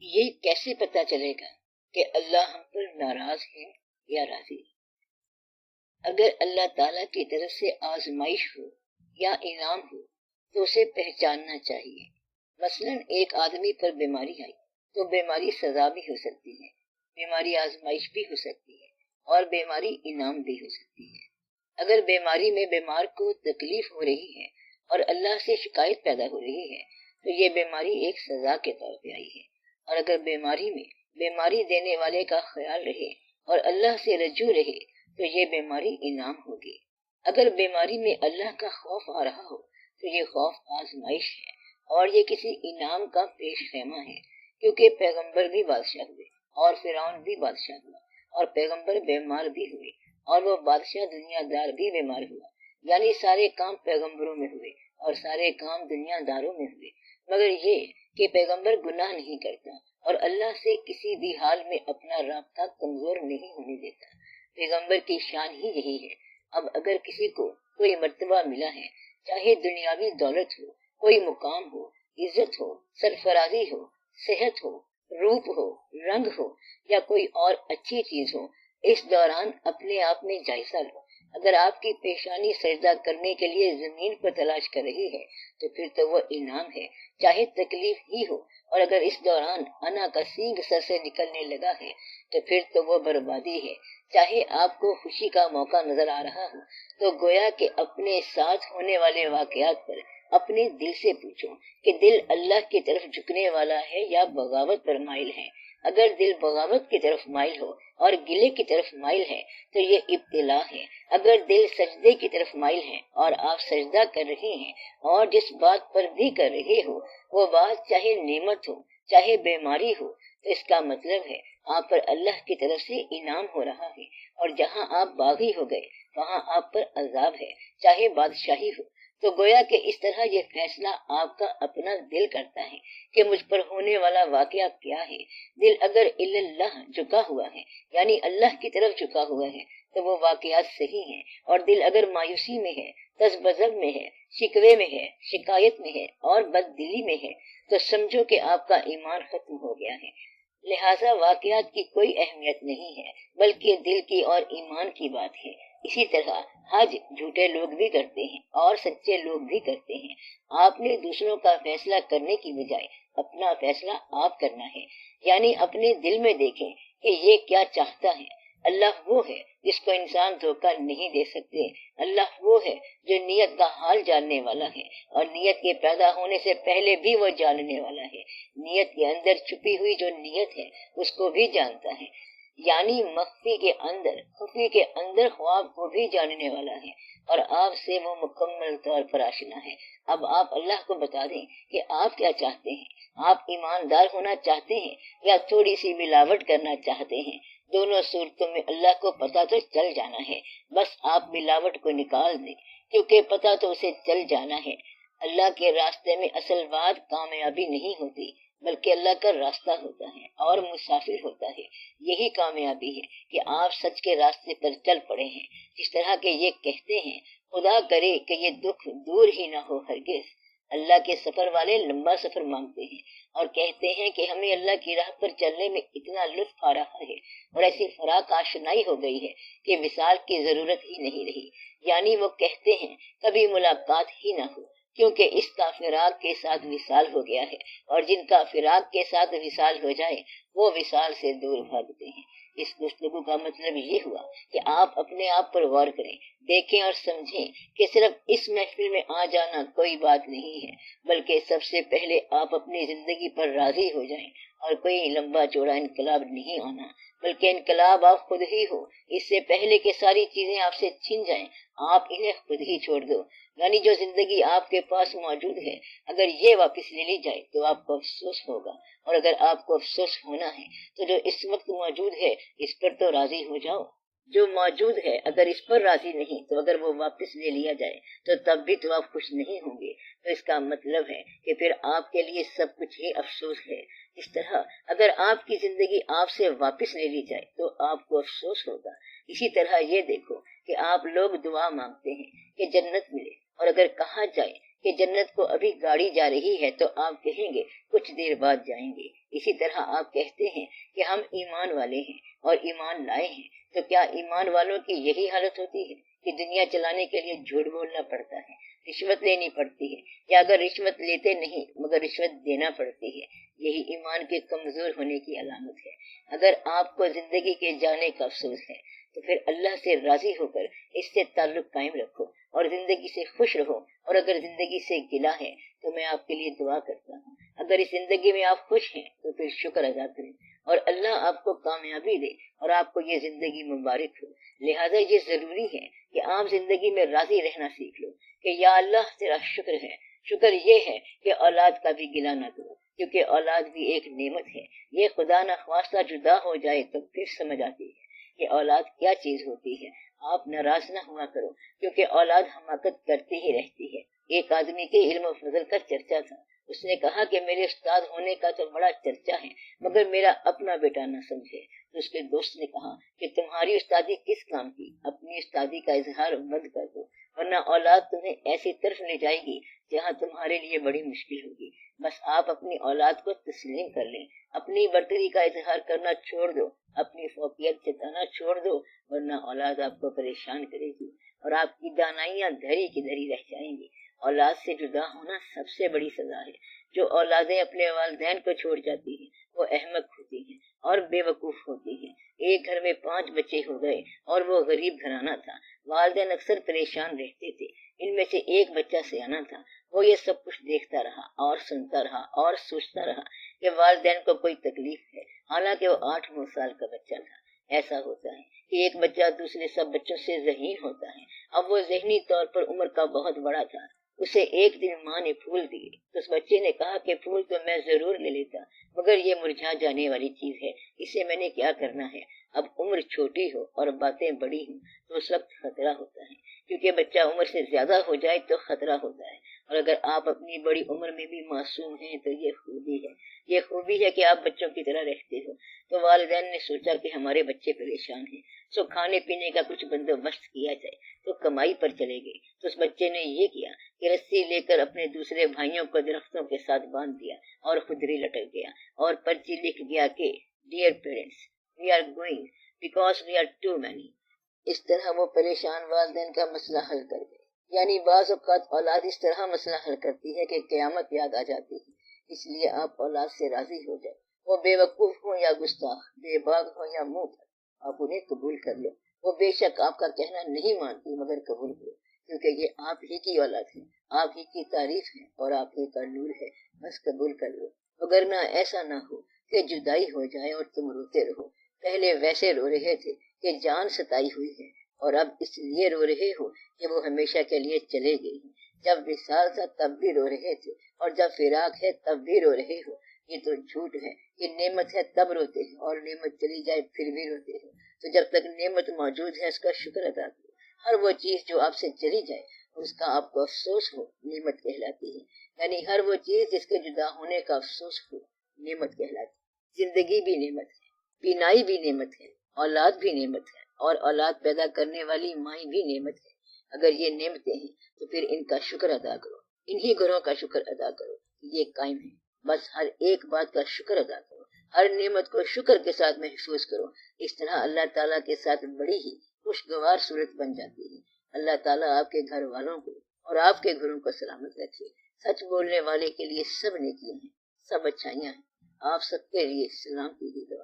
یہ کیسے پتہ چلے گا کہ اللہ ہم پر ناراض ہے یا راضی؟ اگر اللہ تعالیٰ کی طرف سے آزمائش ہو یا انعام ہو تو اسے پہچاننا چاہیے۔ مثلاً ایک آدمی پر بیماری آئی تو بیماری سزا بھی ہو سکتی ہے، بیماری آزمائش بھی ہو سکتی ہے، اور بیماری انعام بھی ہو سکتی ہے۔ اگر بیماری میں بیمار کو تکلیف ہو رہی ہے اور اللہ سے شکایت پیدا ہو رہی ہے تو یہ بیماری ایک سزا کے طور پہ آئی ہے، اور اگر بیماری میں بیماری دینے والے کا خیال رہے اور اللہ سے رجوع رہے تو یہ بیماری انعام ہوگی۔ اگر بیماری میں اللہ کا خوف آ رہا ہو تو یہ خوف آزمائش ہے اور یہ کسی انعام کا پیش خیمہ ہے، کیونکہ پیغمبر بھی بادشاہ ہوئے اور فرعون بھی بادشاہ ہوا اور پیغمبر بیمار بھی ہوئے اور وہ بادشاہ دنیا دار بھی بیمار ہوا، یعنی سارے کام پیغمبروں میں ہوئے اور سارے کام دنیا داروں میں ہوئے، مگر یہ کہ پیغمبر گناہ نہیں کرتا اور اللہ سے کسی بھی حال میں اپنا رابطہ کمزور نہیں ہونے دیتا۔ پیغمبر کی شان ہی یہی ہے۔ اب اگر کسی کو کوئی مرتبہ ملا ہے، چاہے دنیاوی دولت ہو، کوئی مقام ہو، عزت ہو، سرفرازی ہو، صحت ہو، روپ ہو، رنگ ہو یا کوئی اور اچھی چیز ہو، اس دوران اپنے آپ میں جائزہ لو۔ اگر آپ کی پیشانی سجدہ کرنے کے لیے زمین پر تلاش کر رہی ہے تو پھر تو وہ انعام ہے، چاہے تکلیف ہی ہو، اور اگر اس دوران انا کا سینگ سر سے نکلنے لگا ہے تو پھر تو وہ بربادی ہے۔ چاہے آپ کو خوشی کا موقع نظر آ رہا ہو تو گویا کہ اپنے ساتھ ہونے والے واقعات پر اپنے دل سے پوچھو کہ دل اللہ کی طرف جھکنے والا ہے یا بغاوت پر مائل ہے۔ اگر دل بغاوت کی طرف مائل ہو اور گلے کی طرف مائل ہے تو یہ ابتلا ہے۔ اگر دل سجدے کی طرف مائل ہے اور آپ سجدہ کر رہے ہیں اور جس بات پر بھی کر رہے ہو وہ بات چاہے نعمت ہو چاہے بیماری ہو تو اس کا مطلب ہے آپ پر اللہ کی طرف سے انعام ہو رہا ہے، اور جہاں آپ باغی ہو گئے وہاں آپ پر عذاب ہے، چاہے بادشاہی ہو۔ تو گویا کہ اس طرح یہ فیصلہ آپ کا اپنا دل کرتا ہے کہ مجھ پر ہونے والا واقعہ کیا ہے۔ دل اگر اللہ جھکا ہوا ہے یعنی اللہ کی طرف جھکا ہوا ہے تو وہ واقعات صحیح ہیں، اور دل اگر مایوسی میں ہے، تذبذب میں ہے، شکوے میں ہے، شکایت میں ہے اور بددلی میں ہے تو سمجھو کہ آپ کا ایمان ختم ہو گیا ہے۔ لہٰذا واقعات کی کوئی اہمیت نہیں ہے بلکہ دل کی اور ایمان کی بات ہے۔ اسی طرح حج جھوٹے لوگ بھی کرتے ہیں اور سچے لوگ بھی کرتے ہیں۔ آپ نے دوسروں کا فیصلہ کرنے کی بجائے اپنا فیصلہ آپ کرنا ہے، یعنی اپنے دل میں دیکھیں کہ یہ کیا چاہتا ہے۔ اللہ وہ ہے جس کو انسان دھوکہ نہیں دے سکتے۔ اللہ وہ ہے جو نیت کا حال جاننے والا ہے، اور نیت کے پیدا ہونے سے پہلے بھی وہ جاننے والا ہے۔ نیت کے اندر چھپی ہوئی جو نیت ہے اس کو بھی جانتا ہے، یعنی مخفی کے اندر خفی کے اندر خواب کو بھی جاننے والا ہے، اور آپ سے وہ مکمل طور پر آشنا ہے۔ اب آپ اللہ کو بتا دیں کہ آپ کیا چاہتے ہیں۔ آپ ایماندار ہونا چاہتے ہیں یا تھوڑی سی ملاوٹ کرنا چاہتے ہیں؟ دونوں صورتوں میں اللہ کو پتہ تو چل جانا ہے، بس آپ ملاوٹ کو نکال دیں، کیونکہ پتہ تو اسے چل جانا ہے۔ اللہ کے راستے میں اصل بات کامیابی نہیں ہوتی بلکہ اللہ کا راستہ ہوتا ہے اور مسافر ہوتا ہے۔ یہی کامیابی ہے کہ آپ سچ کے راستے پر چل پڑے ہیں، جس طرح کہ یہ کہتے ہیں خدا کرے کہ یہ دکھ دور ہی نہ ہو ہرگز۔ اللہ کے سفر والے لمبا سفر مانگتے ہیں اور کہتے ہیں کہ ہمیں اللہ کی راہ پر چلنے میں اتنا لطف آ رہا ہے اور ایسی فراق آشنائی ہو گئی ہے کہ وصال کی ضرورت ہی نہیں رہی، یعنی وہ کہتے ہیں کبھی ملاقات ہی نہ ہو، کیونکہ اس کا فراق کے ساتھ وصال ہو گیا ہے، اور جن کا فراق کے ساتھ وصال ہو جائے وہ وصال سے دور بھاگتے ہیں۔ اس گفتگو کا مطلب یہ ہوا کہ آپ اپنے آپ پر غور کریں، دیکھیں اور سمجھیں کہ صرف اس محفل میں آ جانا کوئی بات نہیں ہے، بلکہ سب سے پہلے آپ اپنی زندگی پر راضی ہو جائیں، اور کوئی لمبا چوڑا انقلاب نہیں آنا بلکہ انقلاب آپ خود ہی ہو۔ اس سے پہلے کہ ساری چیزیں آپ سے چھن جائیں آپ انہیں خود ہی چھوڑ دو، یعنی جو زندگی آپ کے پاس موجود ہے اگر یہ واپس لے لی جائے تو آپ کو افسوس ہوگا، اور اگر آپ کو افسوس ہونا ہے تو جو اس وقت موجود ہے اس پر تو راضی ہو جاؤ۔ جو موجود ہے اگر اس پر راضی نہیں تو اگر وہ واپس لے لیا جائے تو تب بھی تو آپ خوش نہیں ہوں گے، تو اس کا مطلب ہے کہ پھر آپ کے لیے سب کچھ ہی افسوس ہے۔ اس طرح اگر آپ کی زندگی آپ سے واپس لے لی جائے تو آپ کو افسوس ہوگا۔ اسی طرح یہ دیکھو کہ آپ لوگ دعا مانگتے ہیں کہ جنت ملے، اور اگر کہا جائے کہ جنت کو ابھی گاڑی جا رہی ہے تو آپ کہیں گے کچھ دیر بعد جائیں گے، اسی طرح آپ کہتے ہیں کہ ہم ایمان والے ہیں اور ایمان لائے ہیں، تو کیا ایمان والوں کی یہی حالت ہوتی ہے کہ دنیا چلانے کے لیے جھوٹ بولنا پڑتا ہے، رشوت لینی پڑتی ہے، یا اگر رشوت لیتے نہیں مگر رشوت دینا پڑتی ہے؟ یہی ایمان کے کمزور ہونے کی علامت ہے۔ اگر آپ کو زندگی کے جانے کا افسوس ہے تو پھر اللہ سے راضی ہو کر اس سے تعلق قائم رکھو اور زندگی سے خوش رہو، اور اگر زندگی سے گلہ ہے تو میں آپ کے لیے دعا کرتا ہوں، اگر اس زندگی میں آپ خوش ہیں تو پھر شکر ادا کریں اور اللہ آپ کو کامیابی دے اور آپ کو یہ زندگی مبارک ہو۔ لہذا یہ ضروری ہے کہ آپ زندگی میں راضی رہنا سیکھ لو کہ یا اللہ تیرا شکر ہے۔ شکر یہ ہے کہ اولاد کا بھی گلہ نہ کرو، کیونکہ اولاد بھی ایک نعمت ہے۔ یہ خدا نخواستہ جدا ہو جائے تو پھر سمجھ آتی ہے کہ اولاد کیا چیز ہوتی ہے۔ آپ ناراض نہ ہوا کرو، کیونکہ اولاد حماقت کرتی ہی رہتی ہے۔ ایک آدمی کے علم و فضل کا چرچا تھا، اس نے کہا کہ میرے استاد ہونے کا تو بڑا چرچا ہے مگر میرا اپنا بیٹا نہ سمجھے۔ تو اس کے دوست نے کہا کہ تمہاری استادی کس کام کی، اپنی استادی کا اظہار بند کر دو، ورنہ اولاد تمہیں ایسی طرف لے جائے گی جہاں تمہارے لیے بڑی مشکل ہوگی۔ بس آپ اپنی اولاد کو تسلیم کر لیں، اپنی برتری کا اظہار کرنا چھوڑ دو، اپنی فوقیت جتانا چھوڑ دو، ورنہ اولاد آپ کو پریشان کرے گی اور آپ کی دانائیاں دھری کی دھری رہ جائیں گی۔ اولاد سے جدا ہونا سب سے بڑی سزا ہے۔ جو اولادیں اپنے والدین کو چھوڑ جاتی ہیں وہ احمق ہوتی ہیں اور بے وقوف ہوتی ہیں۔ ایک گھر میں 5 بچے ہو گئے اور وہ غریب گھرانہ تھا۔ والدین اکثر پریشان رہتے تھے۔ ان میں سے ایک بچہ سیانا تھا، وہ یہ سب کچھ دیکھتا رہا اور سنتا رہا اور سوچتا رہا کہ والدین کو کوئی تکلیف ہے، حالانکہ وہ 8-9 سال کا بچہ تھا۔ ایسا ہوتا ہے کہ ایک بچہ دوسرے سب بچوں سے ذہین ہوتا ہے۔ اب وہ ذہنی طور پر عمر کا بہت بڑا تھا۔ اسے ایک دن ماں نے پھول دیے تو اس بچے نے کہا کہ پھول تو میں ضرور لے لیتا مگر یہ مرجھا جانے والی چیز ہے، اسے میں نے کیا کرنا ہے۔ اب عمر چھوٹی ہو اور باتیں بڑی ہوں تو اس وقت خطرہ ہوتا ہے، کیونکہ بچہ عمر سے زیادہ ہو جائے تو خطرہ ہوتا ہے، اور اگر آپ اپنی بڑی عمر میں بھی معصوم ہیں تو یہ خوبی ہے کہ آپ بچوں کی طرح رہتے ہو۔ تو والدین نے سوچا کہ ہمارے بچے پریشان ہیں، سو کھانے پینے کا کچھ بندوبست کیا جائے، تو کمائی پر چلے گئے۔ تو اس بچے نے یہ کیا کہ رسی لے کر اپنے دوسرے بھائیوں کو درختوں کے ساتھ باندھ دیا اور خدری لٹک گیا اور پرچی لکھ گیا کہ dear parents we are going because we are too many. اس طرح وہ پریشان والدین کا مسئلہ حل کر گئے۔ یعنی بعض اوقات اولاد اس طرح مسئلہ حل کرتی ہے کہ قیامت یاد آ جاتی ہے۔ اس لیے آپ اولاد سے راضی ہو جائے، وہ بے وقوف ہوں یا گستاخ، بے باک ہوں یا منہ پر، آپ انہیں قبول کر لو۔ وہ بے شک آپ کا کہنا نہیں مانتی مگر قبول کرو، کیونکہ یہ آپ ہی کی اولاد ہے، آپ ہی کی تعریف ہے اور آپ ہی کا نور ہے، بس قبول کر لو۔ وگرنہ ایسا نہ ہو کہ جدائی ہو جائے اور تم روتے رہو۔ پہلے ویسے رو رہے تھے کہ جان ستائی ہوئی ہے، اور اب اس لیے رو رہے ہو کہ وہ ہمیشہ کے لیے چلے گئے ہیں۔ جب وصال تھا تب بھی رو رہے تھے اور جب فراق ہے تب بھی رو رہے ہو۔ یہ تو جھوٹ ہے کہ نعمت ہے تب روتے ہیں اور نعمت چلی جائے پھر بھی روتے ہیں۔ تو جب تک نعمت موجود ہے اس کا شکر ادا کرو۔ ہر وہ چیز جو آپ سے چلی جائے اس کا آپ کو افسوس ہو نعمت کہلاتی ہے، یعنی ہر وہ چیز جس کے جدا ہونے کا افسوس ہو نعمت کہلاتی ہے۔ زندگی بھی نعمت ہے، بینائی بھی نعمت ہے، اولاد بھی نعمت ہے، اور اولاد پیدا کرنے والی مائی بھی نعمت ہے۔ اگر یہ نعمتیں ہیں تو پھر ان کا شکر ادا کرو، انہی گھروں کا شکر ادا کرو، یہ قائم ہے۔ بس ہر ایک بات کا شکر ادا کرو، ہر نعمت کو شکر کے ساتھ محفوظ کرو۔ اس طرح اللہ تعالیٰ کے ساتھ بڑی ہی خوشگوار صورت بن جاتی ہے۔ اللہ تعالیٰ آپ کے گھر والوں کو اور آپ کے گھروں کو سلامت رکھے۔ سچ بولنے والے کے لیے سب نیکیاں ہیں، سب اچھائیاں ہیں۔ آپ سب کے لیے سلامتی کی دعا۔